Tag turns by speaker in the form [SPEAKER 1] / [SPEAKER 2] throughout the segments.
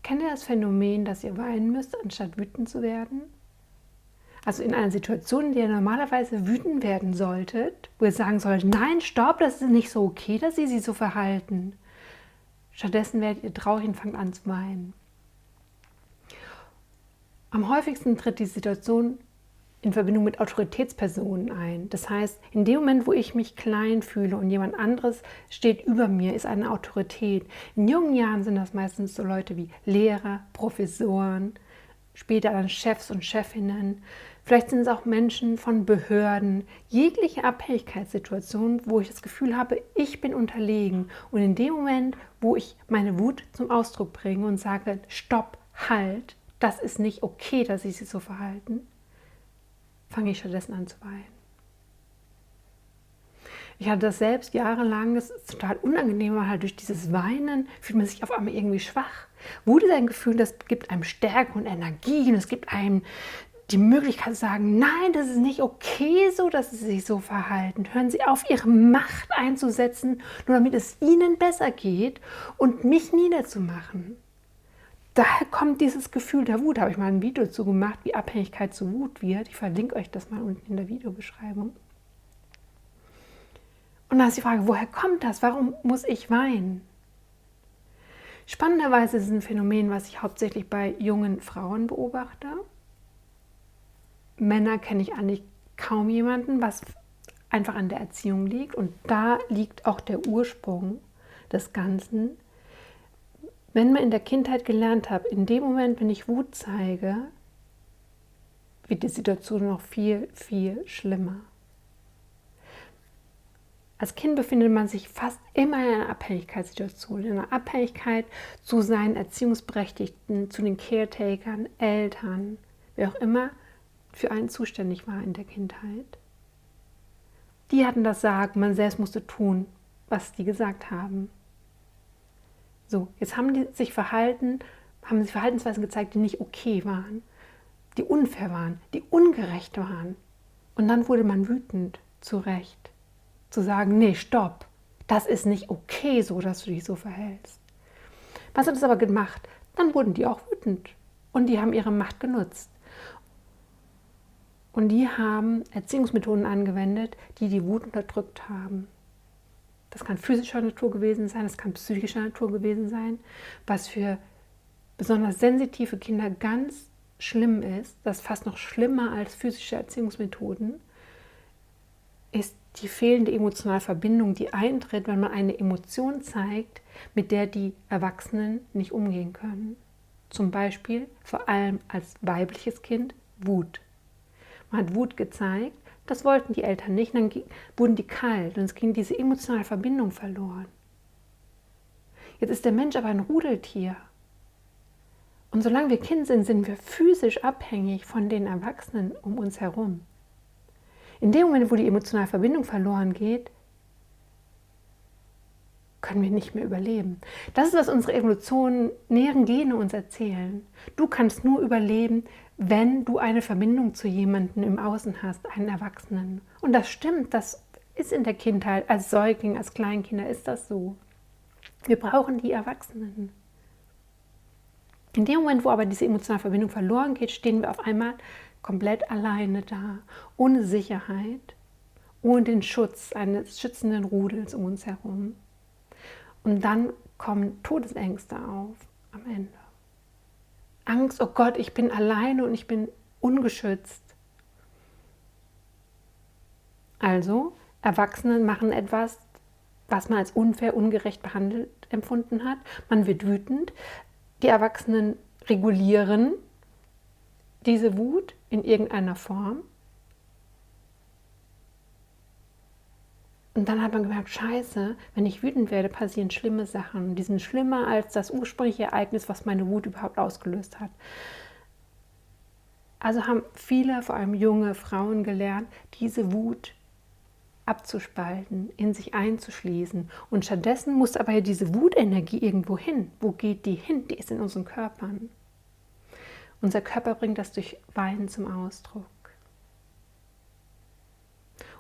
[SPEAKER 1] Kennt ihr das Phänomen, dass ihr weinen müsst, anstatt wütend zu werden? Also in einer Situation, in der ihr normalerweise wütend werden solltet, wo ihr sagen solltet, nein, stopp, das ist nicht so okay, dass sie sich so verhalten. Stattdessen werdet ihr traurig und fangt an zu weinen. Am häufigsten tritt die Situation in Verbindung mit Autoritätspersonen ein. Das heißt, in dem Moment, wo ich mich klein fühle und jemand anderes steht über mir, ist eine Autorität. In jungen Jahren sind das meistens so Leute wie Lehrer, Professoren, später dann Chefs und Chefinnen. Vielleicht sind es auch Menschen von Behörden, jegliche Abhängigkeitssituation, wo ich das Gefühl habe, ich bin unterlegen. Und in dem Moment, wo ich meine Wut zum Ausdruck bringe und sage, stopp, halt, das ist nicht okay, dass sie sich so verhalten, fange ich stattdessen an zu weinen. Ich hatte das selbst jahrelang, das ist total unangenehm, weil halt durch dieses Weinen fühlt man sich auf einmal irgendwie schwach. Wut ist ein Gefühl, das gibt einem Stärke und Energie und es gibt einem die Möglichkeit zu sagen, nein, das ist nicht okay so, dass sie sich so verhalten. Hören Sie auf, Ihre Macht einzusetzen, nur damit es Ihnen besser geht und mich niederzumachen. Daher kommt dieses Gefühl der Wut. Da habe ich mal ein Video zu gemacht, wie Abhängigkeit zu Wut wird. Ich verlinke euch das mal unten in der Videobeschreibung. Und dann ist die Frage, woher kommt das? Warum muss ich weinen? Spannenderweise ist es ein Phänomen, was ich hauptsächlich bei jungen Frauen beobachte. Männer kenne ich eigentlich kaum jemanden, was einfach an der Erziehung liegt. Und da liegt auch der Ursprung des Ganzen. Wenn man in der Kindheit gelernt hat, in dem Moment, wenn ich Wut zeige, wird die Situation noch viel, viel schlimmer. Als Kind befindet man sich fast immer in einer Abhängigkeitssituation, in einer Abhängigkeit zu seinen Erziehungsberechtigten, zu den Caretakern, Eltern, wer auch immer für einen zuständig war in der Kindheit. Die hatten das Sagen, man selbst musste tun, was die gesagt haben. So, jetzt haben sie Verhaltensweisen gezeigt, die nicht okay waren, die unfair waren, die ungerecht waren. Und dann wurde man wütend, zu Recht, zu sagen, nee, stopp, das ist nicht okay so, dass du dich so verhältst. Was hat es aber gemacht? Dann wurden die auch wütend und die haben ihre Macht genutzt. Und die haben Erziehungsmethoden angewendet, die die Wut unterdrückt haben. Das kann physischer Natur gewesen sein, das kann psychischer Natur gewesen sein. Was für besonders sensitive Kinder ganz schlimm ist, das ist fast noch schlimmer als physische Erziehungsmethoden, ist die fehlende emotionale Verbindung, die eintritt, wenn man eine Emotion zeigt, mit der die Erwachsenen nicht umgehen können. Zum Beispiel, vor allem als weibliches Kind, Wut. Man hat Wut gezeigt, das wollten die Eltern nicht, dann wurden die kalt und es ging diese emotionale Verbindung verloren. Jetzt ist der Mensch aber ein Rudeltier. Und solange wir Kind sind, sind wir physisch abhängig von den Erwachsenen um uns herum. In dem Moment, wo die emotionale Verbindung verloren geht, können wir nicht mehr überleben. Das ist, was unsere evolutionären Gene uns erzählen. Du kannst nur überleben, wenn du eine Verbindung zu jemandem im Außen hast, einen Erwachsenen. Und das stimmt, das ist in der Kindheit, als Säugling, als Kleinkinder ist das so. Wir brauchen die Erwachsenen. In dem Moment, wo aber diese emotionale Verbindung verloren geht, stehen wir auf einmal komplett alleine da, ohne Sicherheit, ohne den Schutz eines schützenden Rudels um uns herum. Und dann kommen Todesängste auf am Ende. Angst, oh Gott, ich bin alleine und ich bin ungeschützt. Also, Erwachsene machen etwas, was man als unfair, ungerecht behandelt empfunden hat. Man wird wütend. Die Erwachsenen regulieren diese Wut in irgendeiner Form. Und dann hat man gemerkt, scheiße, wenn ich wütend werde, passieren schlimme Sachen. Die sind schlimmer als das ursprüngliche Ereignis, was meine Wut überhaupt ausgelöst hat. Also haben viele, vor allem junge Frauen, gelernt, diese Wut abzuspalten, in sich einzuschließen. Und stattdessen muss aber ja diese Wutenergie irgendwo hin. Wo geht die hin? Die ist in unseren Körpern. Unser Körper bringt das durch Weinen zum Ausdruck.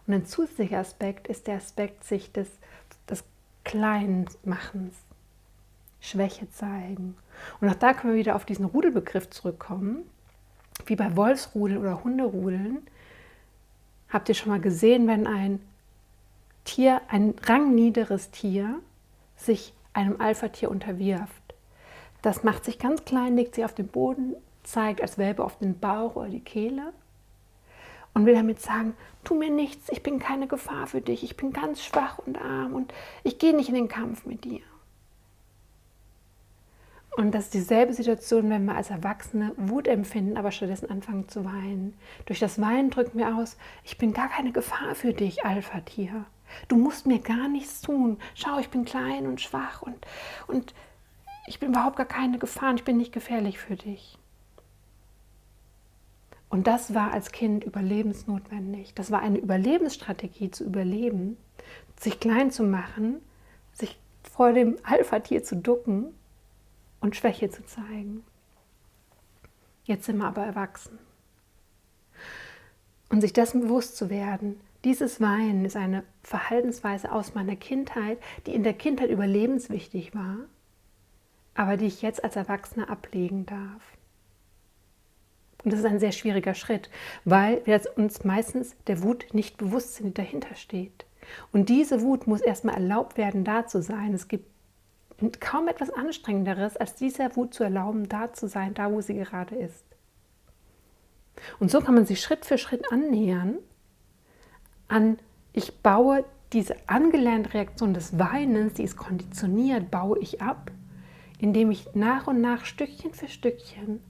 [SPEAKER 1] Und ein zusätzlicher Aspekt ist der Aspekt sich des Kleinmachens. Schwäche zeigen. Und auch da können wir wieder auf diesen Rudelbegriff zurückkommen. Wie bei Wolfsrudeln oder Hunderudeln. Habt ihr schon mal gesehen, wenn ein Tier, ein rangniederes Tier, sich einem Alpha-Tier unterwirft? Das macht sich ganz klein, legt sich auf den Boden, zeigt als Welpe auf den Bauch oder die Kehle und will damit sagen, tu mir nichts, ich bin keine Gefahr für dich, ich bin ganz schwach und arm und ich gehe nicht in den Kampf mit dir. Und das ist dieselbe Situation, wenn wir als Erwachsene Wut empfinden, aber stattdessen anfangen zu weinen. Durch das Weinen drücken wir aus, ich bin gar keine Gefahr für dich, Alpha-Tier. Du musst mir gar nichts tun. Schau, ich bin klein und schwach und ich bin überhaupt gar keine Gefahr und ich bin nicht gefährlich für dich. Und das war als Kind überlebensnotwendig. Das war eine Überlebensstrategie zu überleben, sich klein zu machen, sich vor dem Alpha-Tier zu ducken und Schwäche zu zeigen. Jetzt sind wir aber erwachsen. Und sich dessen bewusst zu werden, dieses Weinen ist eine Verhaltensweise aus meiner Kindheit, die in der Kindheit überlebenswichtig war, aber die ich jetzt als Erwachsener ablegen darf. Und das ist ein sehr schwieriger Schritt, weil wir uns meistens der Wut nicht bewusst sind, die dahinter steht. Und diese Wut muss erstmal erlaubt werden, da zu sein. Es gibt kaum etwas Anstrengenderes, als dieser Wut zu erlauben, da zu sein, da wo sie gerade ist. Und so kann man sich Schritt für Schritt annähern an, ich baue diese angelernte Reaktion des Weinens, die ist konditioniert, baue ich ab, indem ich nach und nach Stückchen für Stückchen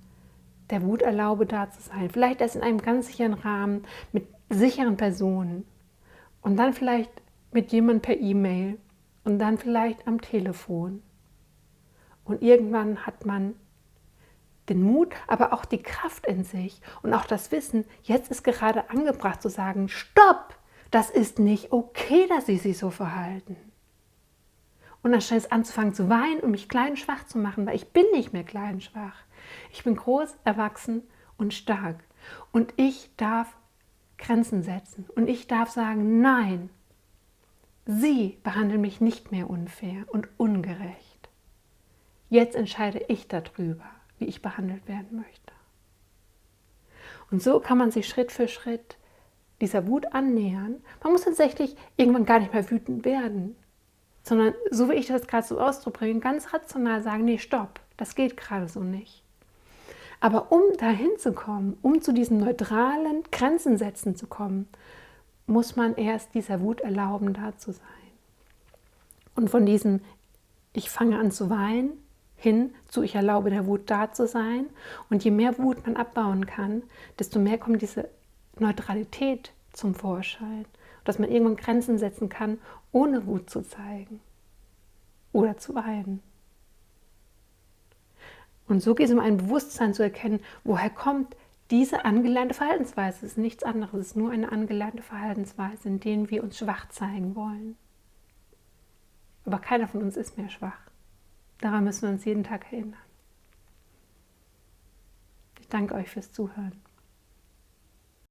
[SPEAKER 1] der Wut erlaube, da zu sein. Vielleicht erst in einem ganz sicheren Rahmen, mit sicheren Personen und dann vielleicht mit jemandem per E-Mail und dann vielleicht am Telefon. Und irgendwann hat man den Mut, aber auch die Kraft in sich und auch das Wissen, jetzt ist gerade angebracht zu sagen, stopp, das ist nicht okay, dass Sie sich so verhalten. Und anstatt jetzt anzufangen zu weinen und mich klein und schwach zu machen, weil ich bin nicht mehr klein und schwach. Ich bin groß, erwachsen und stark. Und ich darf Grenzen setzen. Und ich darf sagen, nein, Sie behandeln mich nicht mehr unfair und ungerecht. Jetzt entscheide ich darüber, wie ich behandelt werden möchte. Und so kann man sich Schritt für Schritt dieser Wut annähern. Man muss tatsächlich irgendwann gar nicht mehr wütend werden, sondern so wie ich das gerade so ausdrücke, ganz rational sagen, nee, stopp, das geht gerade so nicht. Aber um dahin zu kommen, um zu diesen neutralen Grenzen setzen zu kommen, muss man erst dieser Wut erlauben, da zu sein. Und von diesem, ich fange an zu weinen, hin zu, ich erlaube der Wut da zu sein. Und je mehr Wut man abbauen kann, desto mehr kommt diese Neutralität zum Vorschein. Dass man irgendwann Grenzen setzen kann, ohne Wut zu zeigen oder zu weinen. Und so geht es um ein Bewusstsein zu erkennen, woher kommt diese angelernte Verhaltensweise. Es ist nichts anderes, es ist nur eine angelernte Verhaltensweise, in der wir uns schwach zeigen wollen. Aber keiner von uns ist mehr schwach. Daran müssen wir uns jeden Tag erinnern. Ich danke euch fürs Zuhören.